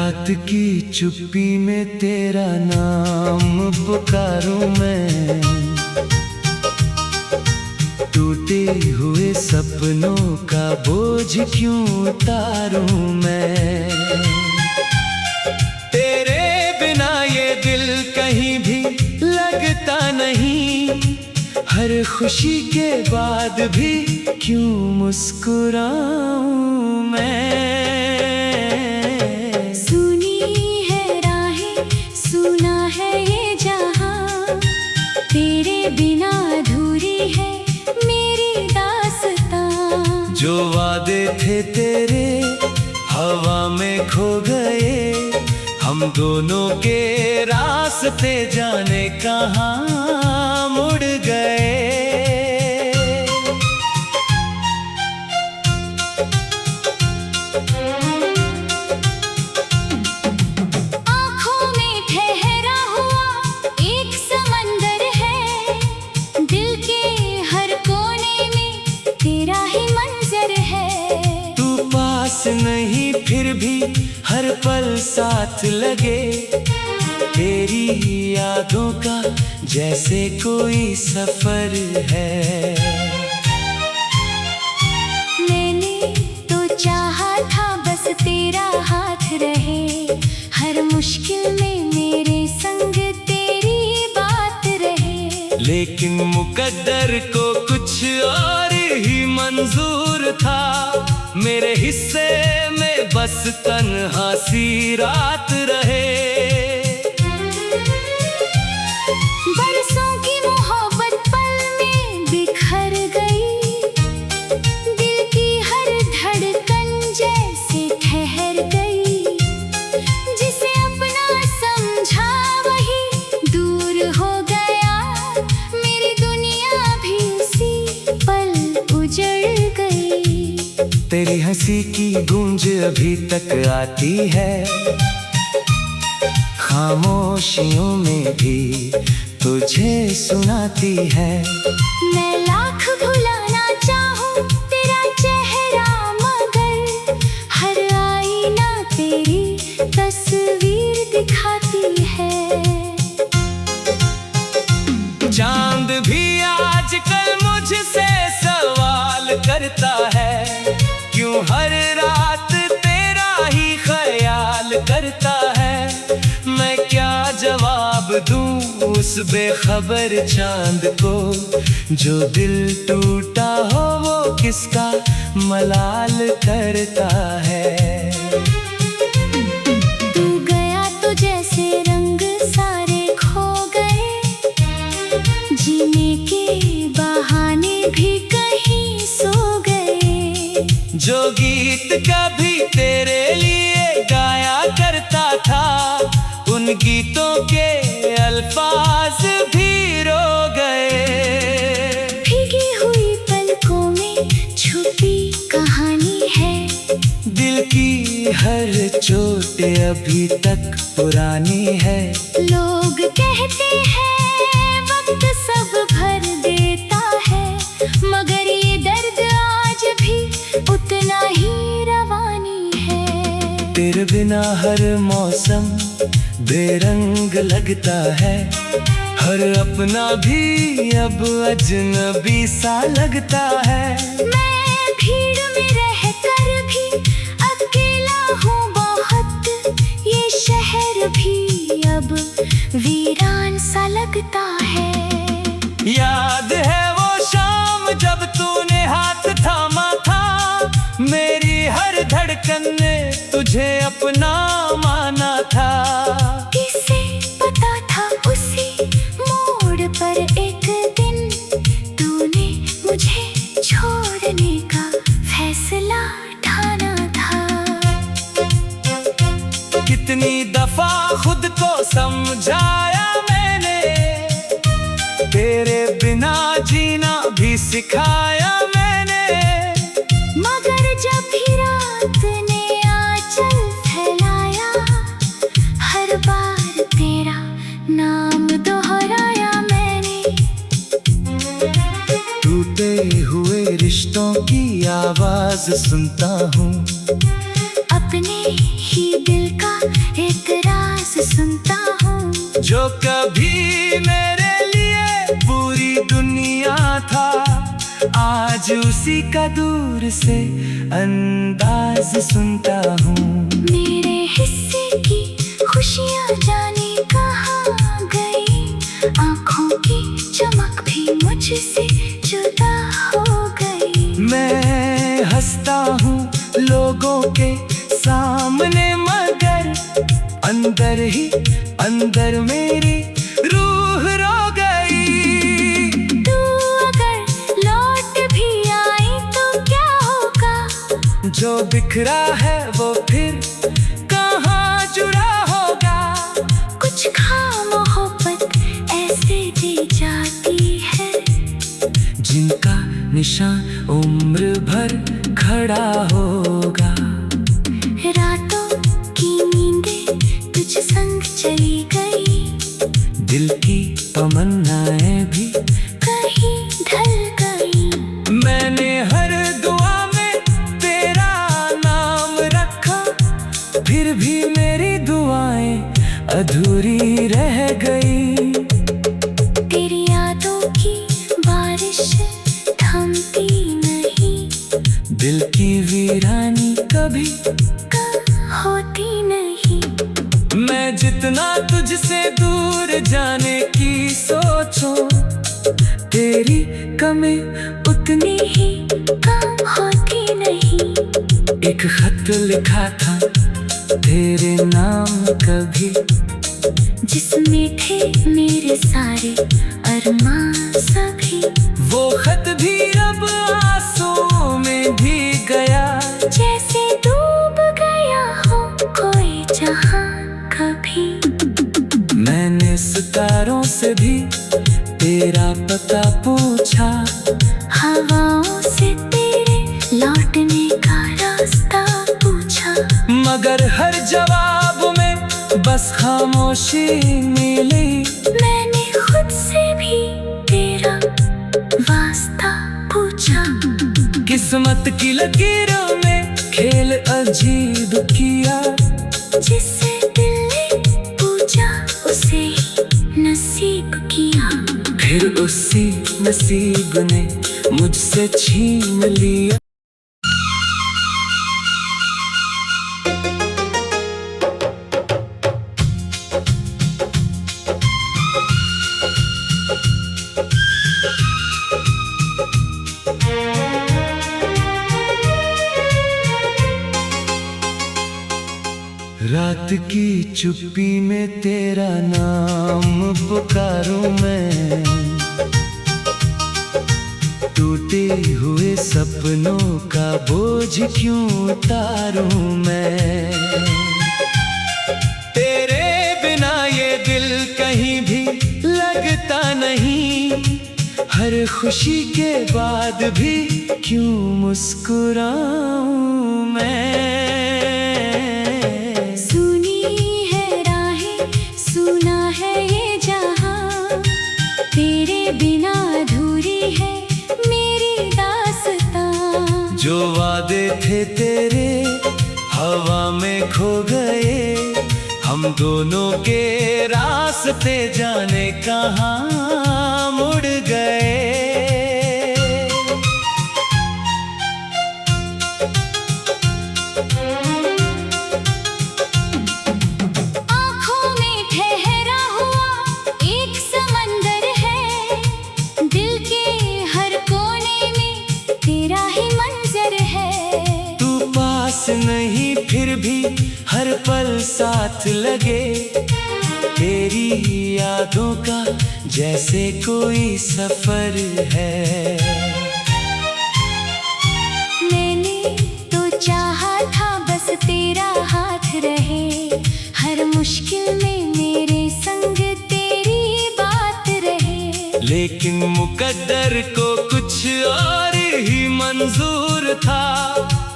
रात की चुप्पी में तेरा नाम पुकारूं मैं, टूटे हुए सपनों का बोझ क्यों उतारूं मैं। तेरे बिना ये दिल कहीं भी लगता नहीं, हर खुशी के बाद भी क्यों मुस्कुराऊं मैं। सुनी है राहें, सुना है ये जहां, तेरे बिना अधूरी है मेरी दास्तां। जो वादे थे तेरे हवा में खो गए, हम दोनों के रास्ते जाने कहाँ मुड़ गए। आँखों में ठहरा हुआ एक समंदर है, दिल के हर कोने में तेरा ही मंजर है। तू पास नहीं फिर भी हर पल साथ लगे, तेरी यादों का जैसे कोई सफर है। मैंने तो चाहा था बस तेरा हाथ रहे, हर मुश्किल में मेरे संग तेरी बात रहे। लेकिन मुकद्दर को कुछ और ही मंजूर था, मेरे हिस्से में बस तन्हा सी रात रहे। बरसों की मोहब्बत पल में बिखर गई, दिल की हर धड़कन जैसे ठहर गई। जिसे अपना समझा वही दूर हो गया, मेरी दुनिया भी उसी पल उजड़ गई। तेरी हंसी की गूंज अभी तक आती है, खामोशियों में भी तुझे सुनाती है। मैं लाख भुलाना चाहूं तेरा चेहरा, मगर हर आईना तेरी तस्वीर दिखाती है। चांद भी आजकल मुझसे सवाल करता है, क्यों हर रात तेरा ही ख्याल करता है। मैं क्या जवाब दूं उस बेखबर चांद को, जो दिल टूटा हो वो किसका मलाल करता है। तू गया तो जैसे रंग सारे खो गए, जीने के बहाने भी कहीं सो गए। जो गीत कभी तेरे लिए गाया करता था, उन गीतों के अल्फाज भी रो गए। भीगी हुई पलकों में छुपी कहानी है, दिल की हर चोट अभी तक पुरानी है। लोग कहते हैं वक्त सब भर देता है, मगर ये दर्द आज भी उतना ही रवानी है। तेरे बिना हर मौसम बेरंग लगता है, हर अपना भी अब अजनबी सा लगता है। मैं भीड़ में रहकर भी अकेला हूँ बहुत, ये शहर भी अब वीरान सा लगता है। याद है वो शाम जब तूने हाथ थामा था, मेरी हर धड़कन ने तुझे अपना माना था। किसे पता था उसी मोड़ पर एक दिन तूने मुझे छोड़ने का फैसला ठाना था। कितनी दफा खुद को समझाया मैंने, तेरे बिना जीना भी सिखाया मैंने। मगर जब भी रात ने आंचल फैलाया, हर बार तेरा नाम दोहराया मैंने। टूटे हुए रिश्तों की आवाज सुनता हूँ, अपने ही दिल का एक राज सुनता हूँ, जो कभी मेरे लिए पूरी दुनिया था, आज उसी का दूर से अंदाज सुनता हूँ। मेरे हिस्से की खुशियाँ जाने कहाँ गई, आँखों की चमक भी मुझसे जुदा हो गई। मैं हंसता हूँ लोगों के सामने, मगर अंदर ही अंदर मेरी रूह रो गई। तू अगर लौट भी आई तो क्या होगा, जो बिखरा है वो फिर कहाँ जुड़ा होगा। कुछ खाम मोहब्बत ऐसे दी जाती है, जिनका निशान उम्र भर खड़ा होगा। रातों की नींदें तुझ संग चली गई, दिल की तमन्नाएं भी कहीं ढल गई। मैंने हर दुआ में तेरा नाम रखा, फिर भी मेरी दुआएं अधूरी रह गई। तेरी यादों की बारिश थमती नहीं, दिल की वीरानी कभी कम होती नहीं। मैं जितना तुझसे दूर जाने की सोचूं, तेरी कमी उतनी ही कम होती नहीं। एक खत लिखा था तेरे नाम कभी, जिसमें थे मेरे सारे अरमान सभी। वो खत भी अब आंसू में भीग गया, जैसे डूब गया हो कोई जहां कभी। मैंने सितारों से भी तेरा पता पूछा, हवाओं से तेरे लौटने का रास्ता पूछा, मगर हर जवाब में बस खामोशी मिली। मैंने खुद से भी तेरा वास्ता पूछा। किस्मत की लकीरों में खेल अजीब किया, जिससे दिल ने पूछा उसे ही नसीब किया। फिर उसी नसीब ने मुझसे छीन लिया। रात की चुप्पी में तेरा नाम पुकारूं मैं, टूटे हुए सपनों का बोझ क्यों उतारूं मैं। तेरे बिना ये दिल कहीं भी लगता नहीं, हर खुशी के बाद भी क्यों मुस्कुराऊं मैं। सुना है ये जहां, तेरे बिना अधूरी है मेरी दास्तां। जो वादे थे तेरे हवा में खो गए, हम दोनों के रास्ते जाने कहाँ मुड़ गए। नहीं फिर भी हर पल साथ लगे, तेरी यादों का जैसे कोई सफर है। मैंने तो चाहा था बस तेरा हाथ रहे, हर मुश्किल में मेरे संग तेरी बात रहे। लेकिन मुकद्दर को कुछ और ही मंजूर था,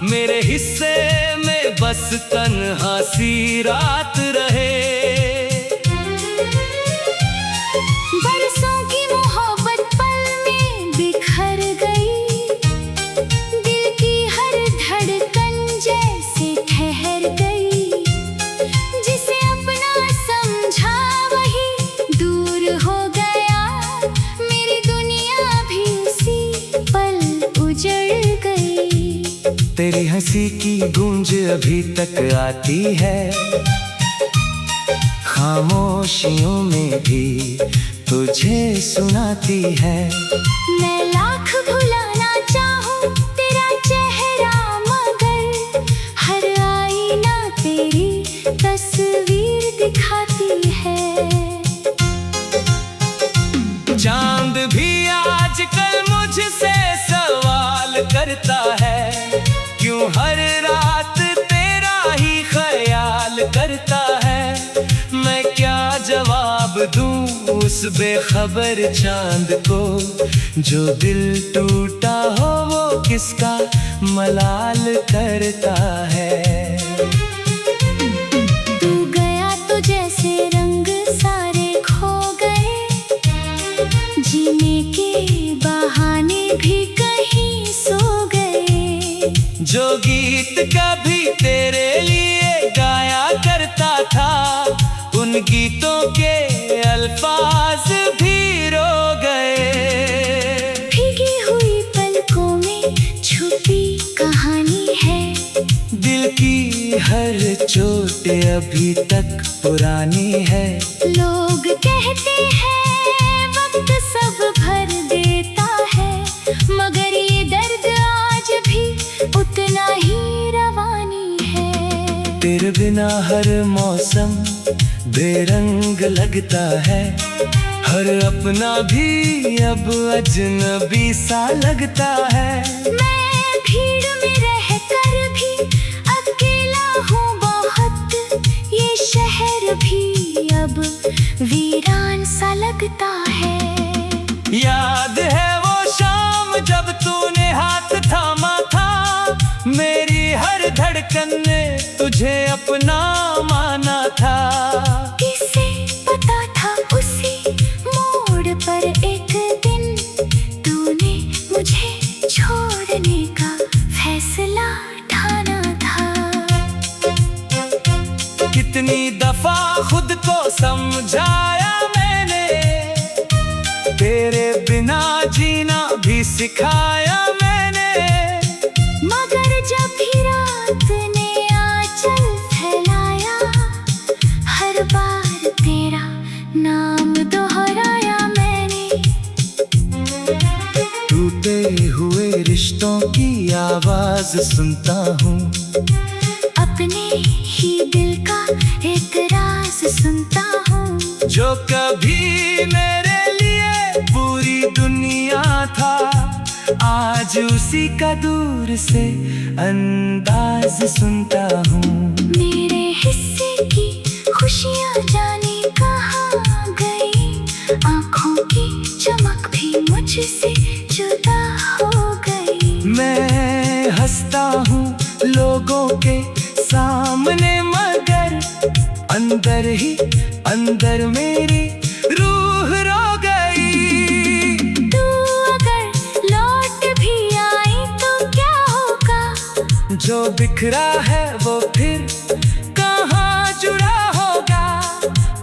मेरे हिस्से में बस तन्हा सी रात रहे। बरसों की मोहब्बत पल में बिखर गई, दिल की हर धड़कन जैसे ठहर तेरी हंसी की गूंज अभी तक आती है, खामोशियों में भी तुझे सुनाती है। मैं लाख भुलाना चाहूं तेरा चेहरा, मगर हर आईना तेरी तस्वीर दिखाती है। चांद भी आजकल मुझसे सवाल करता है, क्यों हर रात तेरा ही ख्याल करता है। मैं क्या जवाब दूं उस बेखबर चांद को, जो दिल टूटा हो वो किसका मलाल करता है। तू गया तो जैसे रंग सारे खो गए, जीने के बहाने भी कहीं सो गए। जो गीत कभी तेरे लिए गाया करता था, उन गीतों के अल्फाज भी रो गए। भीगी हुई पलकों में छुपी कहानी है, दिल की हर चोट अभी तक पुरानी है। लोग कहते हैं वक्त सब भर देता है, मगर ये दर्द आज भी उतना ही रवानी है। तेरे बिना हर मौसम बेरंग लगता है, हर अपना भी अब अजनबी सा लगता है। मैं भीड़ में रहकर भी अकेला हूँ बहुत, ये शहर भी अब वीरान सा लगता है। याद है वो शाम जब तूने हाथ थामा था, मेरी हर धड़कन ने तुझे अपना माना था। किसे पता था उसी मोड़ पर एक दिन तूने मुझे छोड़ने का फैसला ठाना था। कितनी दफा खुद को समझाया मैंने, तेरे बिना जीना भी सिखाया मैंने। मगर जब भी रात ने आंचल फैलाया, हर बार तेरा नाम दोहराया मैंने। टूटे हुए रिश्तों की आवाज सुनता हूँ, अपने ही दिल का एक राज सुनता हूँ। जो कभी मेरे लिए पूरी दुनिया था, आज उसी का दूर से अंदाज सुनता हूँ। मेरे हिस्से की खुशियाँ जाने कहाँ गई, आँखों की चमक भी मुझसे जुदा हो गई। मैं हंसता हूँ लोगों के सामने, मगर अंदर ही अंदर मेरी रूह रो गई। तू अगर लौट भी आई तो क्या होगा, जो बिखरा है वो फिर कहाँ जुड़ा होगा।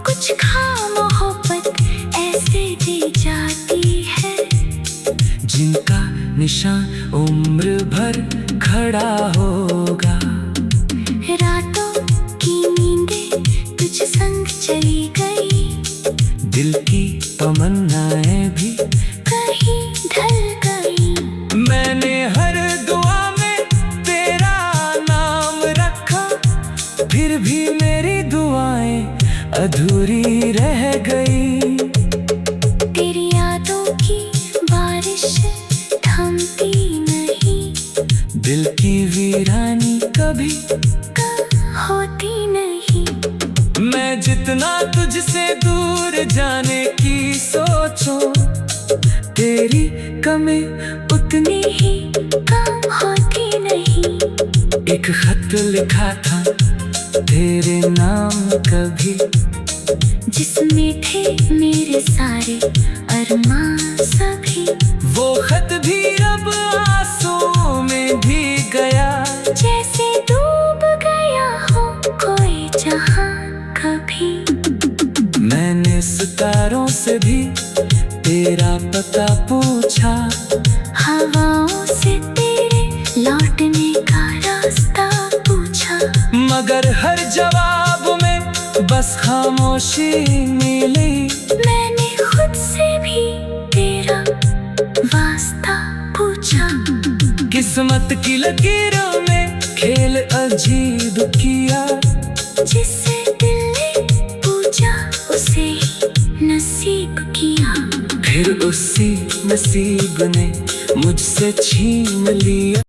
कुछ खाम मोहब्बत ऐसे दे जाती है, जिनका निशान उम्र भर खड़ा होगा। रातों की नींदें तुझ संग चली गई, दिल की तमन्नाएं भी कहीं ढल गई। मैंने हर दुआ में तेरा नाम रखा, फिर भी मेरी दुआएं अधूरी रह गई। तेरी यादों की बारिश थमती नहीं, दिल की वीरानी कभी कम होती नहीं। मैं जितना तुझसे दूर जाने की सोचूं, तेरी कमी उतनी ही कम होती नहीं। एक खत लिखा था तेरे नाम कभी, जिसमें थे मेरे सारे अरमान सभी। वो खत भी अब आंसू में भीग गया, जैसे डूब गया हो कोई जहां कभी। मैंने सितारों से भी तेरा पता पूछा, हवाओं से तेरे लौट लौटने का रास्ता पूछा, मगर हर जवाब में बस खामोशी मिली। मैंने खुद से भी तेरा वास्ता पूछा, किस्मत की लकीरों में खेल अजीब किया। जिससे दिल ने पूछा उसे ही नसीब किया। फिर उसी नसीब ने मुझसे छीन लिया।